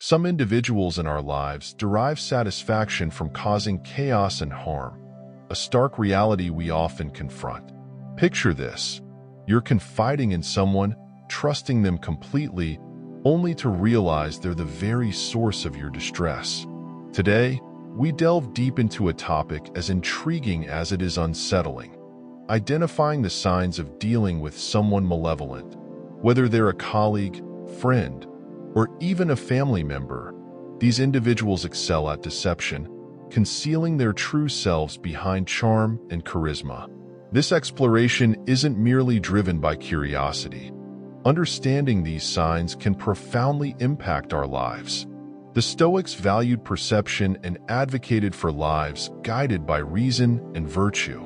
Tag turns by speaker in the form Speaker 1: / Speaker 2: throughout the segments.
Speaker 1: Some individuals in our lives derive satisfaction from causing chaos and harm, a stark reality we often confront. Picture this. You're confiding in someone, trusting them completely, only to realize they're the very source of your distress. Today, we delve deep into a topic as intriguing as it is unsettling: identifying the signs of dealing with someone malevolent. Whether they're a colleague, friend, or even a family member, these individuals excel at deception, concealing their true selves behind charm and charisma. This exploration isn't merely driven by curiosity. Understanding these signs can profoundly impact our lives. The Stoics valued perception and advocated for lives guided by reason and virtue.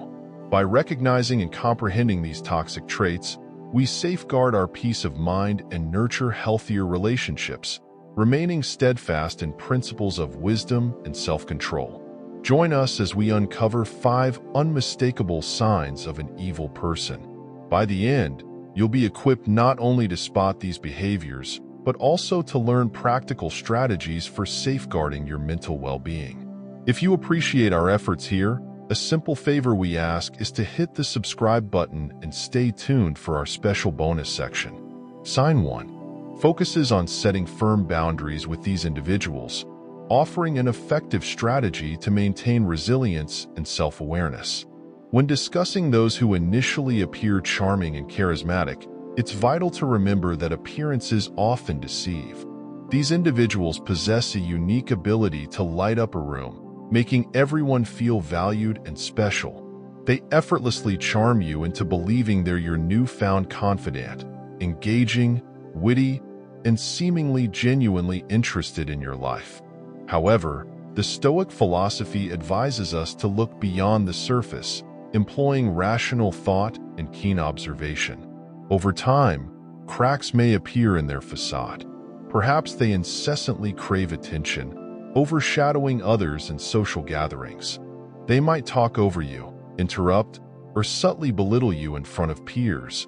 Speaker 1: By recognizing and comprehending these toxic traits, we safeguard our peace of mind and nurture healthier relationships, remaining steadfast in principles of wisdom and self-control. Join us as we uncover 5 unmistakable signs of an evil person. By the end, you'll be equipped not only to spot these behaviors, but also to learn practical strategies for safeguarding your mental well-being. If you appreciate our efforts here, a simple favor we ask is to hit the subscribe button and stay tuned for our special bonus section. Sign 1 focuses on setting firm boundaries with these individuals, offering an effective strategy to maintain resilience and self-awareness. When discussing those who initially appear charming and charismatic, it's vital to remember that appearances often deceive. These individuals possess a unique ability to light up a room, making everyone feel valued and special. They effortlessly charm you into believing they're your newfound confidant, engaging, witty, and seemingly genuinely interested in your life. However, the Stoic philosophy advises us to look beyond the surface, employing rational thought and keen observation. Over time, cracks may appear in their facade. Perhaps they incessantly crave attention, overshadowing others in social gatherings. They might talk over you, interrupt, or subtly belittle you in front of peers.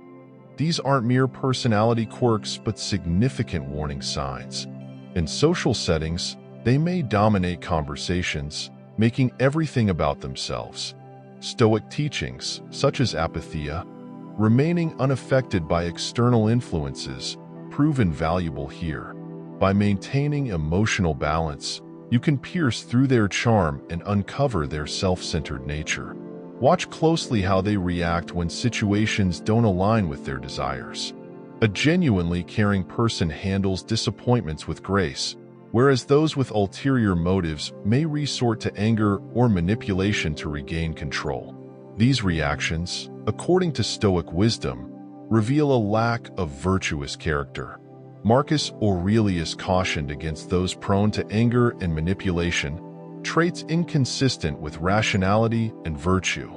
Speaker 1: These aren't mere personality quirks, but significant warning signs. In social settings, they may dominate conversations, making everything about themselves. Stoic teachings, such as apatheia, remaining unaffected by external influences, prove invaluable here. By maintaining emotional balance, you can pierce through their charm and uncover their self-centered nature. Watch closely how they react when situations don't align with their desires. A genuinely caring person handles disappointments with grace, whereas those with ulterior motives may resort to anger or manipulation to regain control. These reactions, according to Stoic wisdom, reveal a lack of virtuous character. Marcus Aurelius cautioned against those prone to anger and manipulation, traits inconsistent with rationality and virtue.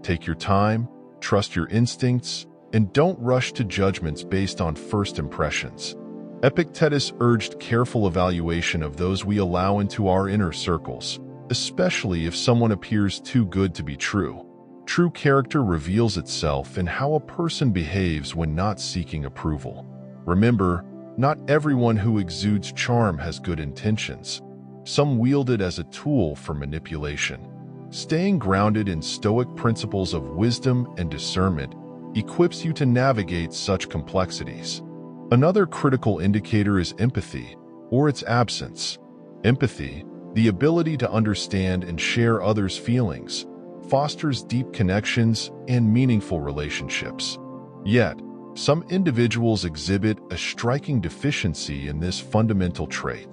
Speaker 1: Take your time, trust your instincts, and don't rush to judgments based on first impressions. Epictetus urged careful evaluation of those we allow into our inner circles, especially if someone appears too good to be true. True character reveals itself in how a person behaves when not seeking approval. Remember, not everyone who exudes charm has good intentions. Some wield it as a tool for manipulation. Staying grounded in Stoic principles of wisdom and discernment equips you to navigate such complexities. Another critical indicator is empathy, or its absence. Empathy, the ability to understand and share others' feelings, fosters deep connections and meaningful relationships. Yet, some individuals exhibit a striking deficiency in this fundamental trait.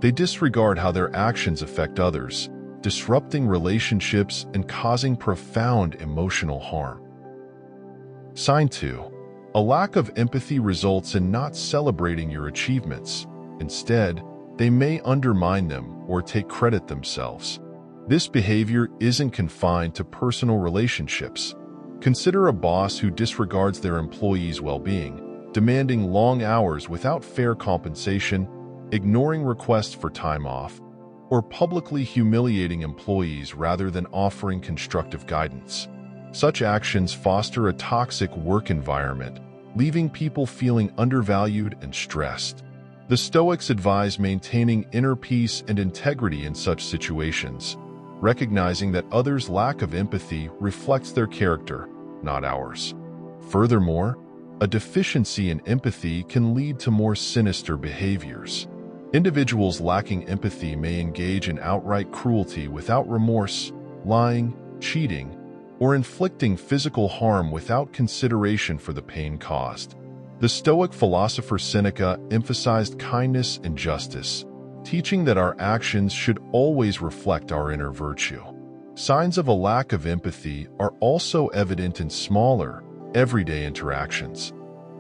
Speaker 1: They disregard how their actions affect others, disrupting relationships and causing profound emotional harm. Sign 2. A lack of empathy results in not celebrating your achievements. Instead, they may undermine them or take credit themselves. This behavior isn't confined to personal relationships. Consider a boss who disregards their employees' well-being, demanding long hours without fair compensation, ignoring requests for time off, or publicly humiliating employees rather than offering constructive guidance. Such actions foster a toxic work environment, leaving people feeling undervalued and stressed. The Stoics advise maintaining inner peace and integrity in such situations, recognizing that others' lack of empathy reflects their character, not ours. Furthermore, a deficiency in empathy can lead to more sinister behaviors. Individuals lacking empathy may engage in outright cruelty without remorse, lying, cheating, or inflicting physical harm without consideration for the pain caused. The Stoic philosopher Seneca emphasized kindness and justice, teaching that our actions should always reflect our inner virtue. Signs of a lack of empathy are also evident in smaller, everyday interactions.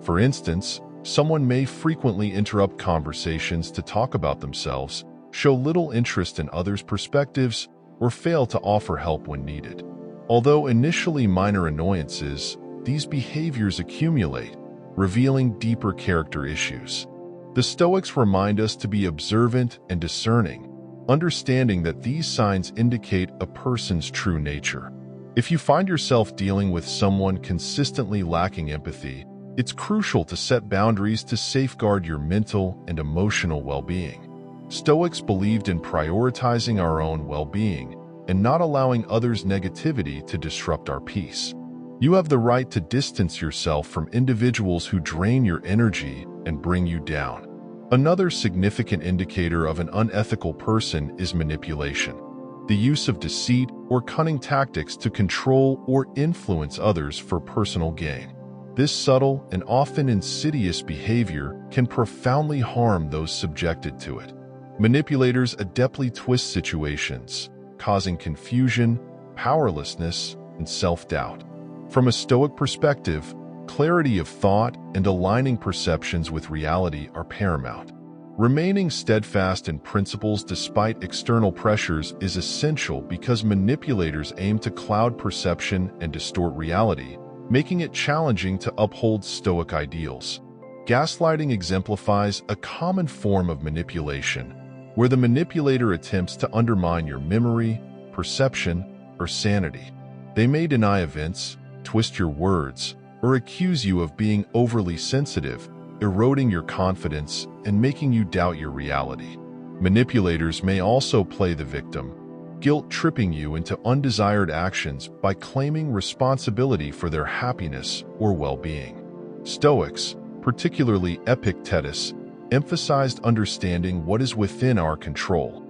Speaker 1: For instance, someone may frequently interrupt conversations to talk about themselves, show little interest in others' perspectives, or fail to offer help when needed. Although initially minor annoyances, these behaviors accumulate, revealing deeper character issues. The Stoics remind us to be observant and discerning, understanding that these signs indicate a person's true nature. If you find yourself dealing with someone consistently lacking empathy, it's crucial to set boundaries to safeguard your mental and emotional well-being. Stoics believed in prioritizing our own well-being and not allowing others' negativity to disrupt our peace. You have the right to distance yourself from individuals who drain your energy and bring you down. Another significant indicator of an unethical person is manipulation, the use of deceit or cunning tactics to control or influence others for personal gain. This subtle and often insidious behavior can profoundly harm those subjected to it. Manipulators adeptly twist situations, causing confusion, powerlessness, and self-doubt. From a Stoic perspective, clarity of thought and aligning perceptions with reality are paramount. Remaining steadfast in principles despite external pressures is essential because manipulators aim to cloud perception and distort reality, making it challenging to uphold Stoic ideals. Gaslighting exemplifies a common form of manipulation, where the manipulator attempts to undermine your memory, perception, or sanity. They may deny events, twist your words, or accuse you of being overly sensitive, eroding your confidence and making you doubt your reality. Manipulators may also play the victim, guilt-tripping you into undesired actions by claiming responsibility for their happiness or well-being. Stoics, particularly Epictetus, emphasized understanding what is within our control,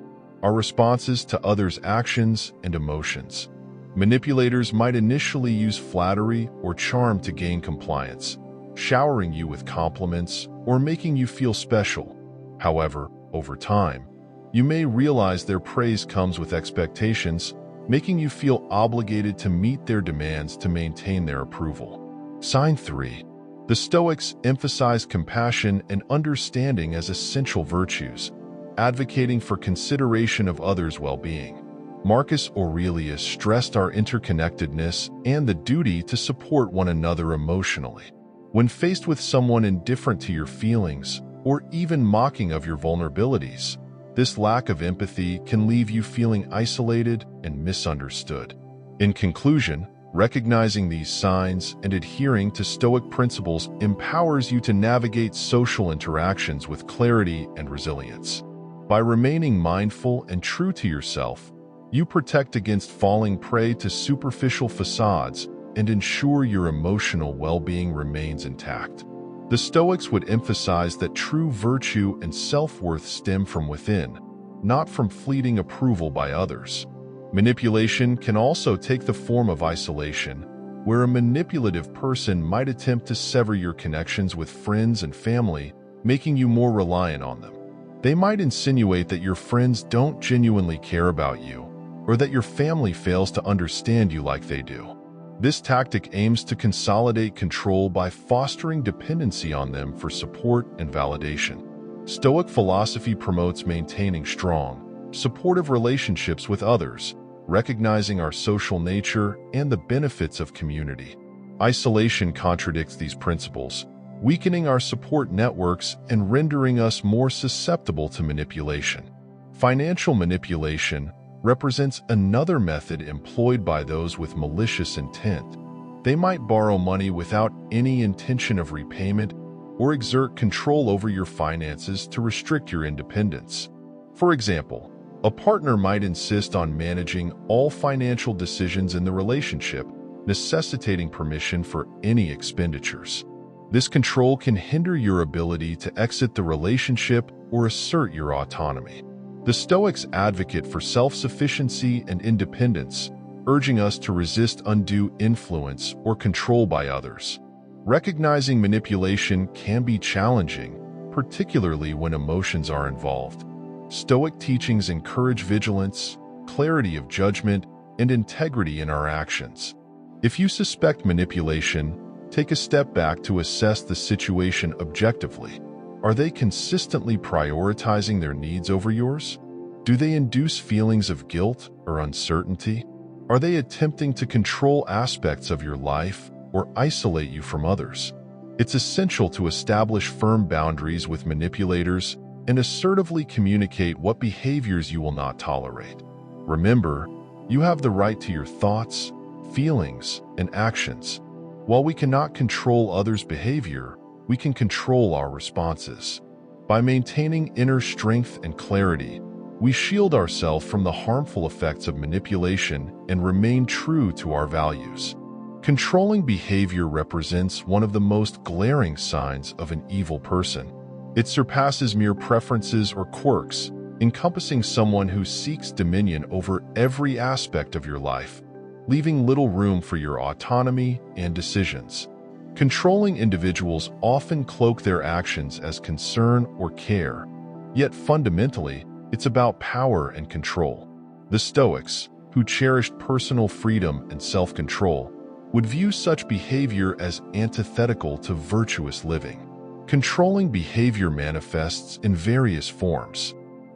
Speaker 1: our responses to others' actions and emotions. Manipulators might initially use flattery or charm to gain compliance, showering you with compliments or making you feel special. However, over time, you may realize their praise comes with expectations, making you feel obligated to meet their demands to maintain their approval. Sign 3. The Stoics emphasize compassion and understanding as essential virtues, advocating for consideration of others' well-being. Marcus Aurelius stressed our interconnectedness and the duty to support one another emotionally. When faced with someone indifferent to your feelings or even mocking of your vulnerabilities, this lack of empathy can leave you feeling isolated and misunderstood. In conclusion, recognizing these signs and adhering to Stoic principles empowers you to navigate social interactions with clarity and resilience. By remaining mindful and true to yourself, you protect against falling prey to superficial facades and ensure your emotional well-being remains intact. The Stoics would emphasize that true virtue and self-worth stem from within, not from fleeting approval by others. Manipulation can also take the form of isolation, where a manipulative person might attempt to sever your connections with friends and family, making you more reliant on them. They might insinuate that your friends don't genuinely care about you, or that your family fails to understand you like they do. This tactic aims to consolidate control by fostering dependency on them for support and validation. Stoic philosophy promotes maintaining strong, supportive relationships with others, recognizing our social nature and the benefits of community. Isolation contradicts these principles, weakening our support networks and rendering us more susceptible to manipulation. Financial manipulation represents another method employed by those with malicious intent. They might borrow money without any intention of repayment, or exert control over your finances to restrict your independence. For example, a partner might insist on managing all financial decisions in the relationship, necessitating permission for any expenditures. This control can hinder your ability to exit the relationship or assert your autonomy. The Stoics advocate for self-sufficiency and independence, urging us to resist undue influence or control by others. Recognizing manipulation can be challenging, particularly when emotions are involved. Stoic teachings encourage vigilance, clarity of judgment, and integrity in our actions. If you suspect manipulation, take a step back to assess the situation objectively. Are they consistently prioritizing their needs over yours? Do they induce feelings of guilt or uncertainty? Are they attempting to control aspects of your life or isolate you from others? It's essential to establish firm boundaries with manipulators and assertively communicate what behaviors you will not tolerate. Remember, you have the right to your thoughts, feelings, and actions. While we cannot control others' behavior, we can control our responses. By maintaining inner strength and clarity, we shield ourselves from the harmful effects of manipulation and remain true to our values. Controlling behavior represents one of the most glaring signs of an evil person. It surpasses mere preferences or quirks, encompassing someone who seeks dominion over every aspect of your life, leaving little room for your autonomy and decisions. Controlling individuals often cloak their actions as concern or care, yet fundamentally, it's about power and control. The Stoics, who cherished personal freedom and self-control, would view such behavior as antithetical to virtuous living. Controlling behavior manifests in various forms.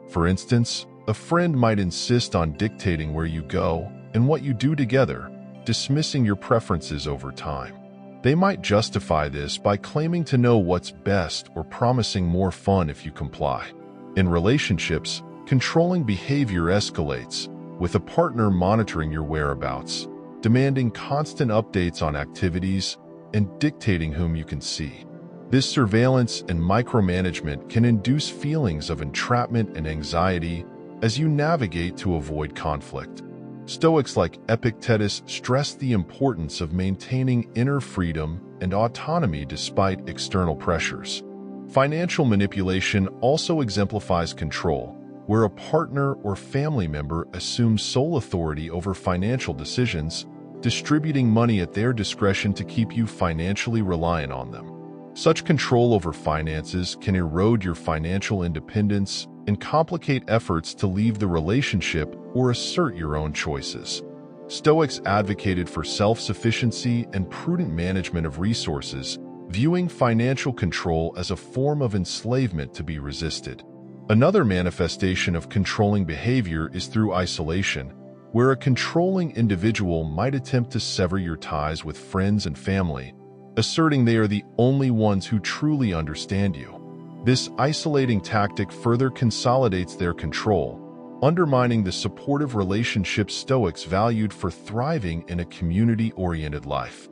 Speaker 1: For instance, a friend might insist on dictating where you go and what you do together, dismissing your preferences over time. They might justify this by claiming to know what's best or promising more fun if you comply. In relationships, controlling behavior escalates, with a partner monitoring your whereabouts, demanding constant updates on activities, and dictating whom you can see. This surveillance and micromanagement can induce feelings of entrapment and anxiety as you navigate to avoid conflict. Stoics like Epictetus stress the importance of maintaining inner freedom and autonomy despite external pressures. Financial manipulation also exemplifies control, where a partner or family member assumes sole authority over financial decisions, distributing money at their discretion to keep you financially reliant on them. Such control over finances can erode your financial independence and complicate efforts to leave the relationship or assert your own choices. Stoics advocated for self-sufficiency and prudent management of resources, viewing financial control as a form of enslavement to be resisted. Another manifestation of controlling behavior is through isolation, where a controlling individual might attempt to sever your ties with friends and family, asserting they are the only ones who truly understand you. This isolating tactic further consolidates their control, undermining the supportive relationships Stoics valued for thriving in a community-oriented life.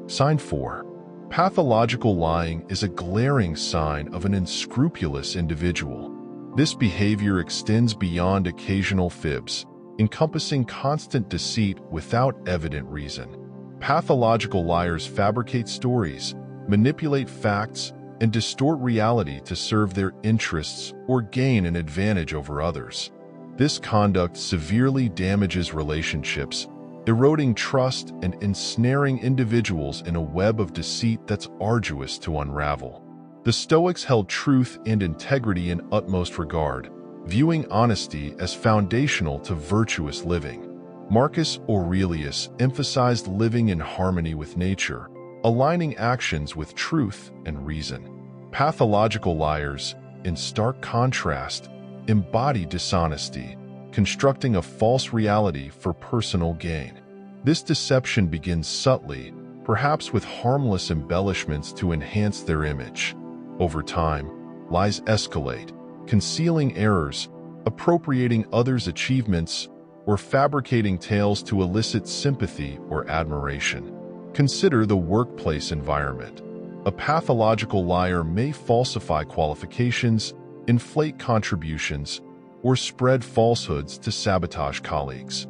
Speaker 1: Sign 4. Pathological lying is a glaring sign of an unscrupulous individual. This behavior extends beyond occasional fibs, encompassing constant deceit without evident reason. Pathological liars fabricate stories, manipulate facts, and distort reality to serve their interests or gain an advantage over others. This conduct severely damages relationships, eroding trust and ensnaring individuals in a web of deceit that's arduous to unravel. The Stoics held truth and integrity in utmost regard, viewing honesty as foundational to virtuous living. Marcus Aurelius emphasized living in harmony with nature, aligning actions with truth and reason. Pathological liars, in stark contrast, embody dishonesty, constructing a false reality for personal gain. This deception begins subtly, perhaps with harmless embellishments to enhance their image. Over time, lies escalate, concealing errors, appropriating others' achievements, or fabricating tales to elicit sympathy or admiration. Consider the workplace environment. A pathological liar may falsify qualifications, inflate contributions, or spread falsehoods to sabotage colleagues.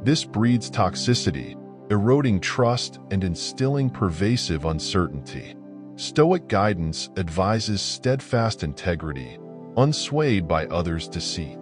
Speaker 1: This breeds toxicity, eroding trust and instilling pervasive uncertainty. Stoic guidance advises steadfast integrity, unswayed by others' deceit.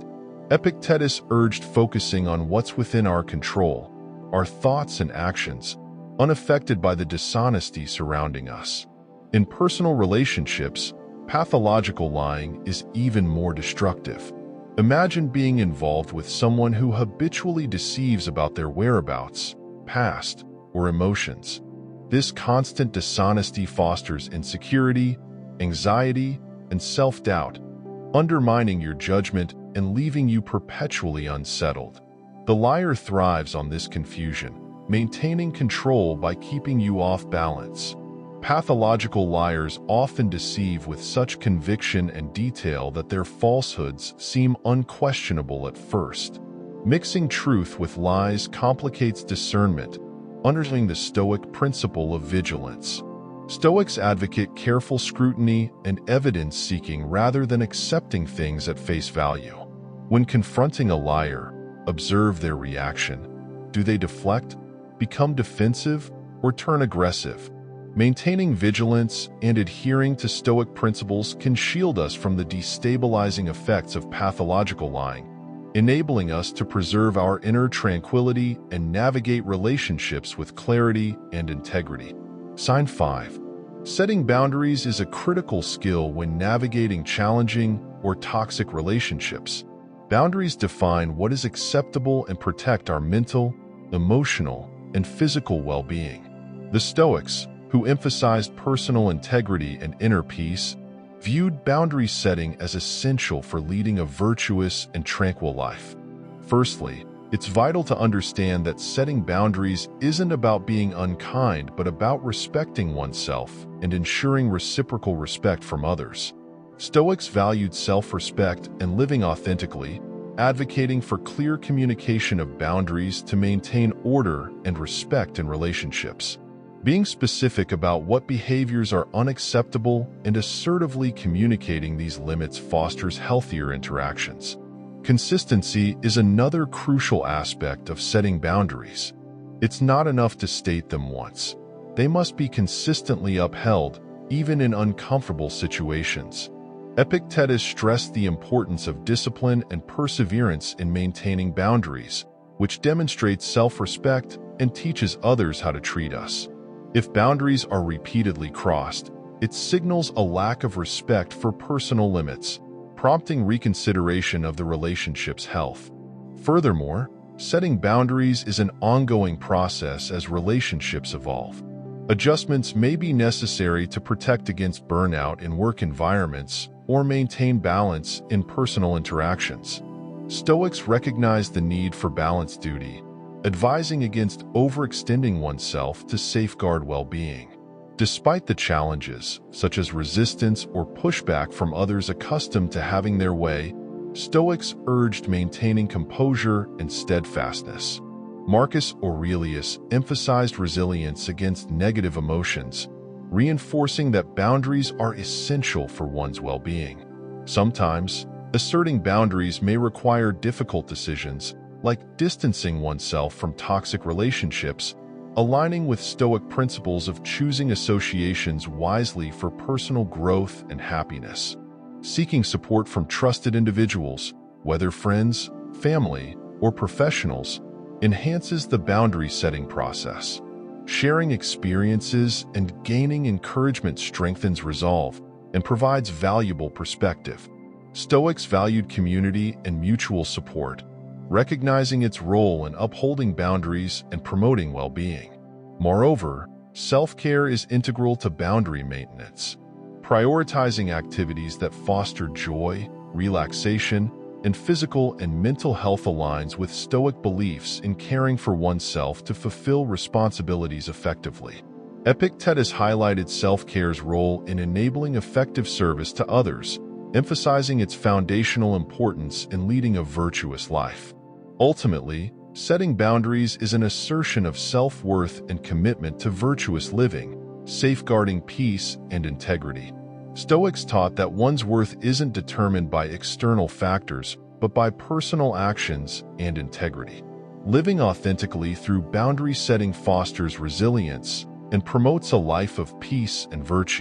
Speaker 1: Epictetus urged focusing on what's within our control, our thoughts and actions, unaffected by the dishonesty surrounding us. In personal relationships, pathological lying is even more destructive. Imagine being involved with someone who habitually deceives about their whereabouts, past, or emotions. This constant dishonesty fosters insecurity, anxiety, and self-doubt, undermining your judgment and leaving you perpetually unsettled. The liar thrives on this confusion, maintaining control by keeping you off balance. Pathological liars often deceive with such conviction and detail that their falsehoods seem unquestionable at first. Mixing truth with lies complicates discernment, underlying the Stoic principle of vigilance. Stoics advocate careful scrutiny and evidence-seeking rather than accepting things at face value. When confronting a liar, observe their reaction. Do they deflect, become defensive, or turn aggressive? Maintaining vigilance and adhering to Stoic principles can shield us from the destabilizing effects of pathological lying, enabling us to preserve our inner tranquility and navigate relationships with clarity and integrity. Sign 5. Setting boundaries is a critical skill when navigating challenging or toxic relationships. Boundaries define what is acceptable and protect our mental, emotional, and physical well-being. The Stoics, who emphasized personal integrity and inner peace, viewed boundary setting as essential for leading a virtuous and tranquil life. Firstly, it's vital to understand that setting boundaries isn't about being unkind but about respecting oneself and ensuring reciprocal respect from others. Stoics valued self-respect and living authentically, advocating for clear communication of boundaries to maintain order and respect in relationships. Being specific about what behaviors are unacceptable and assertively communicating these limits fosters healthier interactions. Consistency is another crucial aspect of setting boundaries. It's not enough to state them once. They must be consistently upheld, even in uncomfortable situations. Epictetus stressed the importance of discipline and perseverance in maintaining boundaries, which demonstrates self-respect and teaches others how to treat us. If boundaries are repeatedly crossed, it signals a lack of respect for personal limits, prompting reconsideration of the relationship's health. Furthermore, setting boundaries is an ongoing process as relationships evolve. Adjustments may be necessary to protect against burnout in work environments or maintain balance in personal interactions. Stoics recognize the need for balanced duty, advising against overextending oneself to safeguard well-being. Despite the challenges, such as resistance or pushback from others accustomed to having their way, Stoics urged maintaining composure and steadfastness. Marcus Aurelius emphasized resilience against negative emotions, reinforcing that boundaries are essential for one's well-being. Sometimes, asserting boundaries may require difficult decisions, like distancing oneself from toxic relationships, aligning with Stoic principles of choosing associations wisely for personal growth and happiness. Seeking support from trusted individuals, whether friends, family, or professionals, enhances the boundary-setting process. Sharing experiences and gaining encouragement strengthens resolve and provides valuable perspective. Stoics valued community and mutual support, recognizing its role in upholding boundaries and promoting well-being. Moreover, self-care is integral to boundary maintenance. Prioritizing activities that foster joy, relaxation, and physical and mental health aligns with Stoic beliefs in caring for oneself to fulfill responsibilities effectively. Epictetus highlighted self-care's role in enabling effective service to others, emphasizing its foundational importance in leading a virtuous life. Ultimately, setting boundaries is an assertion of self-worth and commitment to virtuous living, safeguarding peace and integrity. Stoics taught that one's worth isn't determined by external factors, but by personal actions and integrity. Living authentically through boundary setting fosters resilience and promotes a life of peace and virtue.